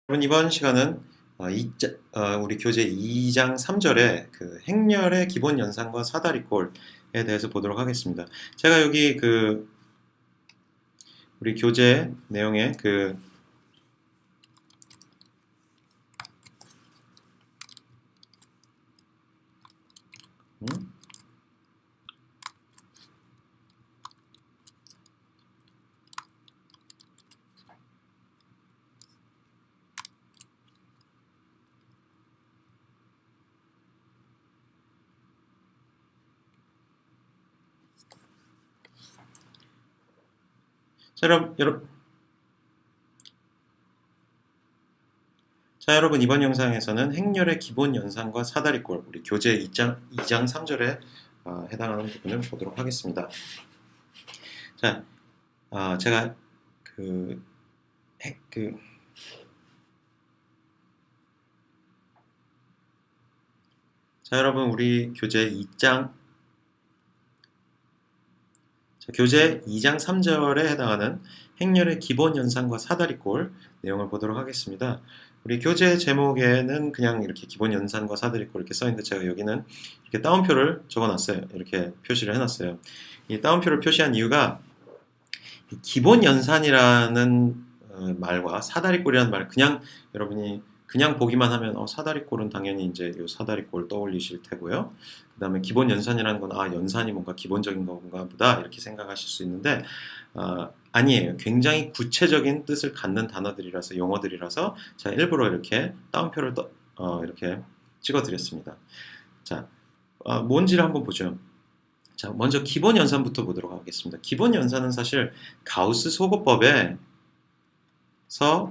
여러분 이번 시간은 우리 교재 2장 3절의 그 행렬의 기본 연산과 사다리꼴에 대해서 보도록 하겠습니다. 제가 여기 우리 교재 내용에 음? 자, 여러분 이번 영상에서는 행렬의 기본 연산과 사다리꼴 우리 교재 2장 3절에 해당하는 부분을 보도록 하겠습니다. 자, 제가 자, 여러분 우리 교재 2장 3절에 해당하는 행렬의 기본 연산과 사다리꼴 내용을 보도록 하겠습니다. 우리 교재 제목에는 그냥 이렇게 기본 연산과 사다리꼴 이렇게 써있는데 제가 여기는 이렇게 따옴표를 적어놨어요. 이렇게 표시를 해놨어요. 이 따옴표를 표시한 이유가 기본 연산이라는 말과 사다리꼴이라는 말 그냥 여러분이 그냥 보기만 하면 사다리꼴은 당연히 이제 요 사다리꼴 떠올리실 테고요. 그 다음에 기본 연산이라는 건 연산이 뭔가 기본적인 건가 보다 이렇게 생각하실 수 있는데 아니에요. 굉장히 구체적인 뜻을 갖는 단어들이라서 용어들이라서 제가 일부러 이렇게 따옴표를 이렇게 찍어드렸습니다. 자, 뭔지를 한번 보죠. 자, 먼저 기본 연산부터 보도록 하겠습니다. 기본 연산은 사실 가우스 소거법에서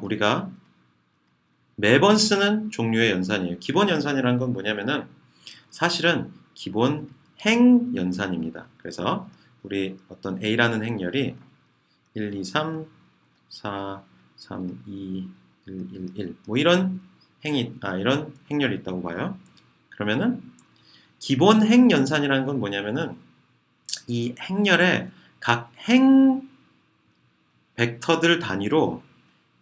우리가 매번 쓰는 종류의 연산이에요. 기본 연산이라는 건 뭐냐면은 사실은 기본 행 연산입니다. 그래서 우리 어떤 A라는 행렬이 1, 2, 3, 4, 3, 2, 1, 1, 1 뭐 이런 이런 행렬이 있다고 봐요. 그러면은 기본 행 연산이라는 건 뭐냐면은 이 행렬의 각 행 벡터들 단위로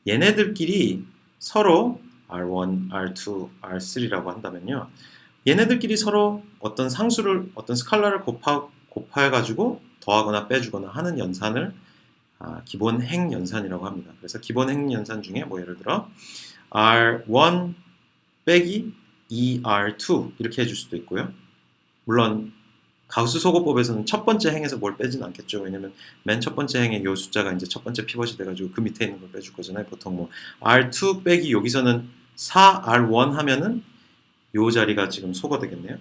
얘네들끼리 서로 R1, R2, R3라고 한다면요. 얘네들끼리 서로 어떤 상수를, 어떤 스칼라를 곱해가지고 더하거나 빼주거나 하는 연산을 기본 행 연산이라고 합니다. 그래서 기본 행 연산 중에 뭐 예를 들어 R1 빼기 2R2 이렇게 해줄 수도 있고요. 물론 가우스 소거법에서는 첫 번째 행에서 뭘 빼지는 않겠죠. 왜냐면 맨 첫 번째 행에 요 숫자가 이제 첫 번째 피벗이 돼가지고 그 밑에 있는 걸 빼줄 거잖아요. 보통 뭐 R2 빼기 여기서는 4R1 하면은 요 자리가 지금 소거 되겠네요.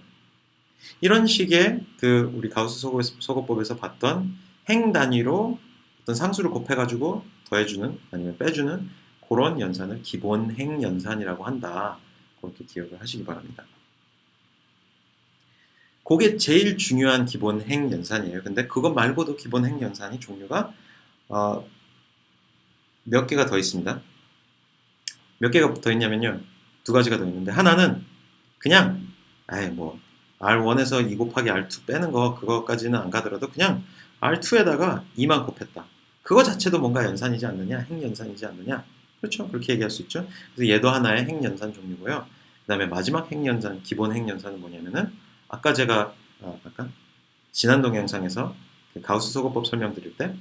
이런 식의 우리 가우스 소거법에서 봤던 행 단위로 어떤 상수를 곱해가지고 더해주는 아니면 빼주는 그런 연산을 기본 행 연산이라고 한다. 그렇게 기억을 하시기 바랍니다. 그게 제일 중요한 기본 행 연산이에요. 근데 그것 말고도 기본 행 연산이 종류가 몇 개가 더 있습니다. 몇 개가 더 있냐면요. 두 가지가 더 있는데 하나는 그냥 뭐 R1에서 2 곱하기 R2 빼는 거 그거까지는 안 가더라도 그냥 R2에다가 2만 곱했다. 그거 자체도 뭔가 연산이지 않느냐? 행 연산이지 않느냐? 그렇죠. 그렇게 얘기할 수 있죠. 그래서 얘도 하나의 행 연산 종류고요. 그 다음에 마지막 행 연산, 기본 행 연산은 뭐냐면은 아까 제가 지난 동영상에서 가우스 소거법 설명드릴 때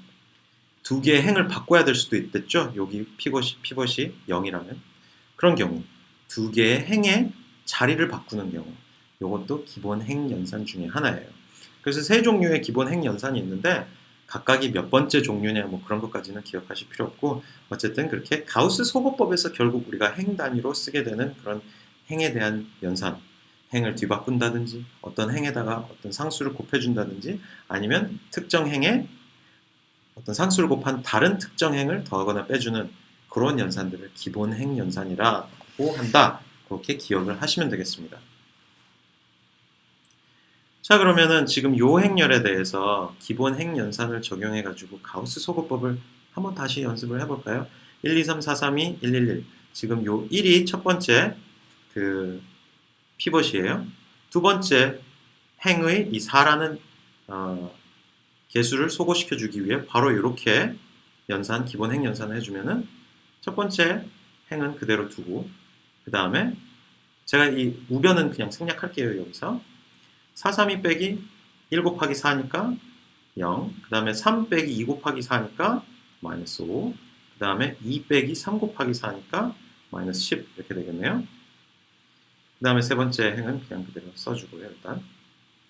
두 개의 행을 바꿔야 될 수도 있겠죠. 여기 피벗이 0이라면 그런 경우 두 개의 행의 자리를 바꾸는 경우 이것도 기본 행 연산 중에 하나예요. 그래서 세 종류의 기본 행 연산이 있는데 각각이 몇 번째 종류냐 뭐 그런 것까지는 기억하실 필요 없고 어쨌든 그렇게 가우스 소거법에서 결국 우리가 행 단위로 쓰게 되는 그런 행에 대한 연산 행을 뒤바꾼다든지 어떤 행에다가 어떤 상수를 곱해준다든지 아니면 특정 행에 어떤 상수를 곱한 다른 특정 행을 더하거나 빼주는 그런 연산들을 기본 행 연산이라고 한다. 그렇게 기억을 하시면 되겠습니다. 자, 그러면은 지금 요 행렬에 대해서 기본 행 연산을 적용해 가지고 가우스 소거법을 한번 다시 연습을 해볼까요? 1, 2, 3, 4, 3, 2, 1, 1, 1 지금 요 1이 첫 번째 피벗이에요. 두 번째 행의 이 4라는 개수를 소거시켜 주기 위해 바로 이렇게 기본 행 연산을 해주면은 첫 번째 행은 그대로 두고 그 다음에 제가 이 우변은 그냥 생략할게요. 여기서 432 빼기 1 곱하기 4니까 0, 그 다음에 3 빼기 2 곱하기 4니까 마이너스 5, 그 다음에 2 빼기 3 곱하기 4니까 마이너스 10 이렇게 되겠네요. 그 다음에 세 번째 행은 그냥 그대로 써주고요. 일단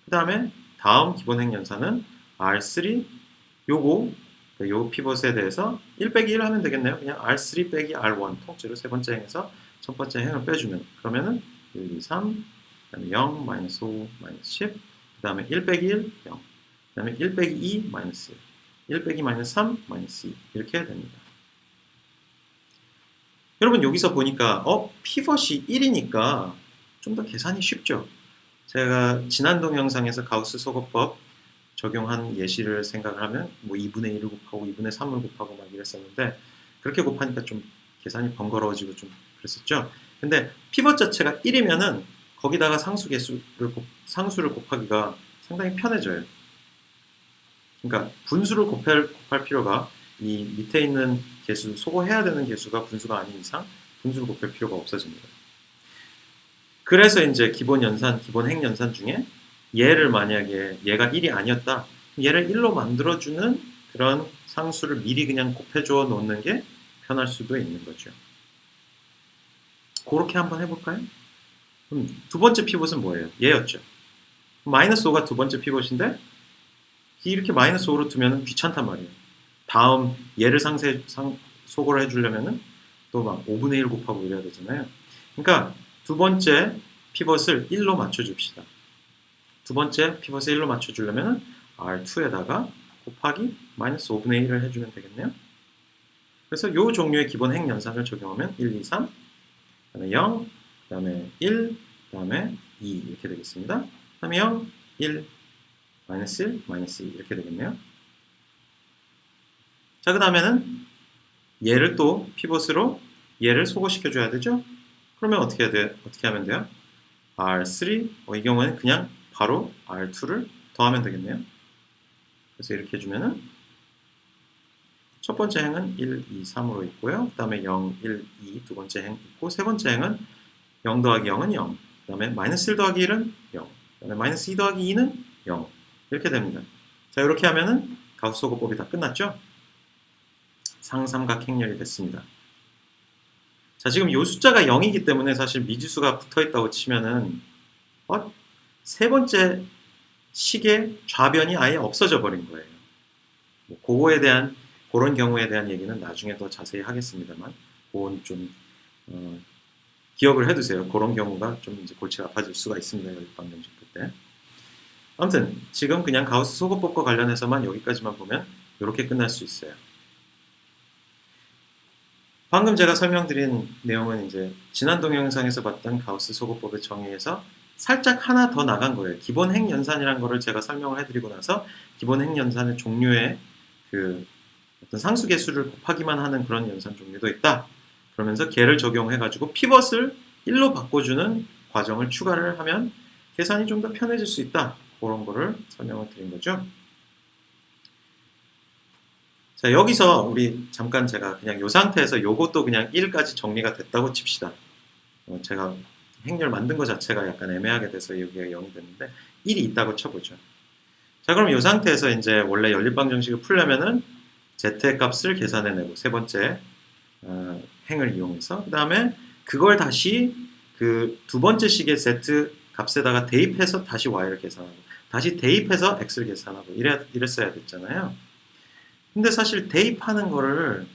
그 다음에 다음 기본행 연산은 R3 요거 요 피벗에 대해서 1 빼기 1 하면 되겠네요. 그냥 R3 빼기 R1 통째로 세 번째 행에서 첫 번째 행을 빼주면 그러면은 1, 2, 3, 그 다음에 0, 마이너스 5, 마이너스 10, 그 다음에 1 빼기 1, 0, 그 다음에 1 빼기 2, 마이너스 1 빼기 마이너스 3, 마이너스 2 이렇게 됩니다. 여러분 여기서 보니까 피벗이 1이니까 좀 더 계산이 쉽죠. 제가 지난 동영상에서 가우스 소거법 적용한 예시를 생각을 하면 뭐 2분의 1을 곱하고 2분의 3을 곱하고 막 이랬었는데 그렇게 곱하니까 좀 계산이 번거로워지고 좀 그랬었죠. 근데 피벗 자체가 1이면은 거기다가 상수를 곱하기가 상당히 편해져요. 그러니까 분수를 곱할 필요가 이 밑에 있는 개수, 소거해야 되는 개수가 분수가 아닌 이상 분수를 곱할 필요가 없어집니다. 그래서 이제 기본 행 연산 중에 얘를 만약에 얘가 1이 아니었다. 얘를 1로 만들어주는 그런 상수를 미리 그냥 곱해줘 놓는 게 편할 수도 있는 거죠. 그렇게 한번 해볼까요? 두 번째 피벗은 뭐예요? 얘였죠. 마이너스 5가 두 번째 피벗인데 이렇게 마이너스 5로 두면 귀찮단 말이에요. 다음 얘를 소거를 해주려면은 또 막 5분의 1 곱하고 이래야 되잖아요. 그러니까 두 번째 피벗을 1로 맞춰줍시다. 두 번째 피벗을 1로 맞춰주려면 R2에다가 곱하기 마이너스 5분의 1을 해주면 되겠네요. 그래서 이 종류의 기본 행 연산을 적용하면 1, 2, 3, 그 다음에 0, 그 다음에 1, 그 다음에 2 이렇게 되겠습니다. 그 다음에 0, 1, 마이너스 1, 마이너스 2 이렇게 되겠네요. 자, 그 다음에는 얘를 또 피벗으로 얘를 소거시켜줘야 되죠? 그러면 어떻게 하면 돼요? R3, 이 경우에는 그냥 바로 R2를 더하면 되겠네요. 그래서 이렇게 해주면은 첫 번째 행은 1, 2, 3으로 있고요. 그 다음에 0, 1, 2 두 번째 행 있고 세 번째 행은 0 더하기 0은 0, 그 다음에 마이너스 1 더하기 1은 0, 그 다음에 마이너스 2 더하기 2는 0 이렇게 됩니다. 자, 이렇게 하면은 가우스 소거법이 다 끝났죠? 상삼각 행렬이 됐습니다. 자, 지금 이 숫자가 0이기 때문에 사실 미지수가 붙어있다고 치면은 세 번째 식의 좌변이 아예 없어져 버린 거예요. 뭐 그런 경우에 대한 얘기는 나중에 더 자세히 하겠습니다만 그건 좀 기억을 해두세요. 그런 경우가 좀 이제 골치가 아파질 수가 있습니다. 열방정식부 때. 아무튼 지금 그냥 가우스 소거법과 관련해서만 여기까지만 보면 이렇게 끝날 수 있어요. 방금 제가 설명드린 내용은 이제 지난 동영상에서 봤던 가우스 소거법의 정의에서 살짝 하나 더 나간 거예요. 기본 행 연산이라는 거를 제가 설명을 해드리고 나서 기본 행 연산의 종류의 그 어떤 상수 개수를 곱하기만 하는 그런 연산 종류도 있다. 그러면서 걔를 적용해가지고 피벗을 1로 바꿔주는 과정을 추가를 하면 계산이 좀 더 편해질 수 있다. 그런 거를 설명을 드린 거죠. 자, 여기서 우리 잠깐 제가 그냥 이 상태에서 요것도 그냥 1까지 정리가 됐다고 칩시다. 제가 행렬 만든 것 자체가 약간 애매하게 돼서 여기가 0이 됐는데 1이 있다고 쳐보죠. 자, 그럼 이 상태에서 이제 원래 연립방 정식을 풀려면은 z의 값을 계산해내고 세 번째 행을 이용해서 그 다음에 그걸 다시 그 두 번째 식의 z 값에다가 대입해서 다시 y를 계산하고 다시 대입해서 x를 계산하고 이랬어야 됐잖아요. 근데 사실 대입하는 거를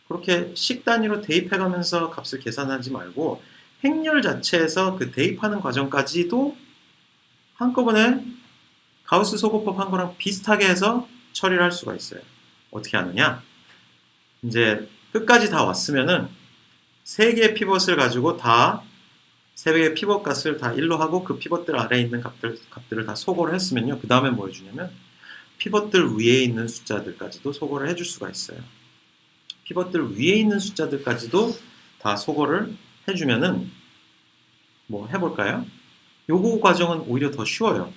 그렇게 식 단위로 대입해가면서 값을 계산하지 말고 행렬 자체에서 그 대입하는 과정까지도 한꺼번에 가우스 소거법 한 거랑 비슷하게 해서 처리를 할 수가 있어요. 어떻게 하느냐? 이제 끝까지 다 왔으면은 세 개의 피벗을 가지고 세 개의 피벗 값을 다 1로 하고 그 피벗들 아래에 있는 값들을 다 소거를 했으면요. 그 다음에 뭐 해주냐면 피벗들 위에 있는 숫자들까지도 소거를 해줄 수가 있어요. 피벗들 위에 있는 숫자들까지도 다 소거를 해주면은 뭐 해볼까요? 요거 과정은 오히려 더 쉬워요.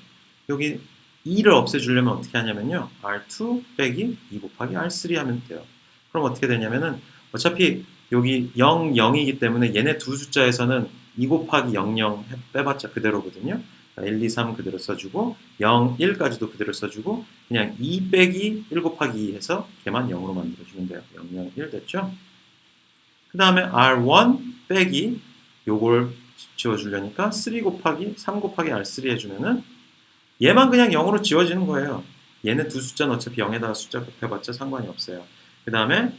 여기 2를 없애주려면 어떻게 하냐면요. R2 빼기 2 곱하기 R3 하면 돼요. 그럼 어떻게 되냐면은 어차피 여기 0, 0이기 때문에 얘네 두 숫자에서는 2 곱하기 0, 0 빼봤자 그대로거든요. 1, 2, 3 그대로 써주고 0, 1까지도 그대로 써주고 그냥 2 빼기 1 곱하기 2 해서 걔만 0으로 만들어주면 돼요. 0, 0, 1 됐죠? 그 다음에 R1 빼기 요걸 지워주려니까 3 곱하기 3 곱하기 R3 해주면은 얘만 그냥 0으로 지워지는 거예요. 얘네 두 숫자는 어차피 0에다가 숫자 곱해봤자 상관이 없어요. 그 다음에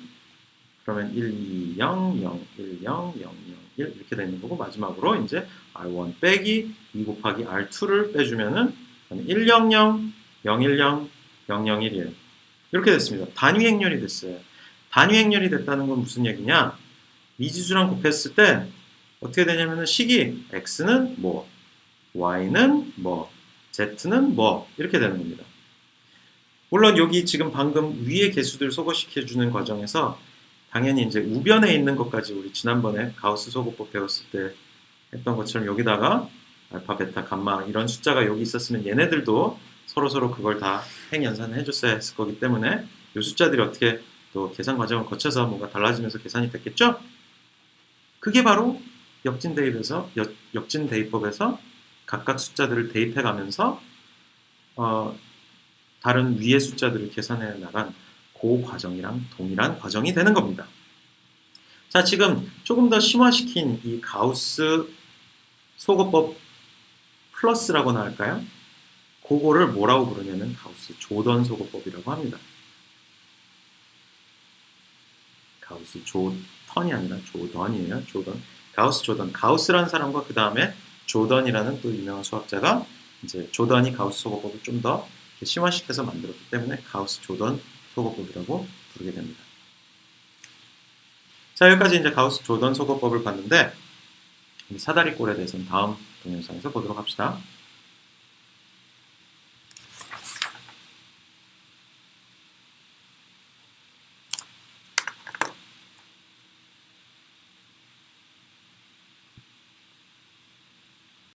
그러면 1, 2, 0, 0, 1, 0, 0, 0, 1 이렇게 되는 거고 마지막으로 이제 R1 빼기 2 곱하기 R2를 빼주면은 1, 0, 0, 0, 1, 0, 0, 0, 1, 1 이렇게 됐습니다. 단위 행렬이 됐어요. 단위 행렬이 됐다는 건 무슨 얘기냐? 미지수랑 곱했을 때 어떻게 되냐면은 식이 x는 뭐, y는 뭐, z는 뭐 이렇게 되는 겁니다. 물론 여기 지금 방금 위의 개수들 소거시켜주는 과정에서 당연히 이제 우변에 있는 것까지 우리 지난번에 가우스 소거법 배웠을 때 했던 것처럼 여기다가 알파, 베타, 감마 이런 숫자가 여기 있었으면 얘네들도 서로 그걸 다 행연산을 해줬어야 했을 거기 때문에 이 숫자들이 어떻게 또 계산 과정을 거쳐서 뭔가 달라지면서 계산이 됐겠죠? 그게 바로 역진 대입법에서 각각 숫자들을 대입해 가면서 다른 위의 숫자들을 계산해 나간 그 과정이랑 동일한 과정이 되는 겁니다. 자, 지금 조금 더 심화시킨 이 가우스 소거법 플러스라고나 할까요? 그거를 뭐라고 부르냐면 가우스 조던 소거법이라고 합니다. 가우스 조턴이 아니라 조던이에요. 조던. 가우스 조던. 가우스라는 사람과 그 다음에 조던이라는 또 유명한 수학자가 이제 조던이 가우스 소거법을 좀 더 심화시켜서 만들었기 때문에 가우스 조던 소거법이라고 부르게 됩니다. 자, 여기까지 이제 가우스 조던 소거법을 봤는데 사다리꼴에 대해서는 다음 동영상에서 보도록 합시다.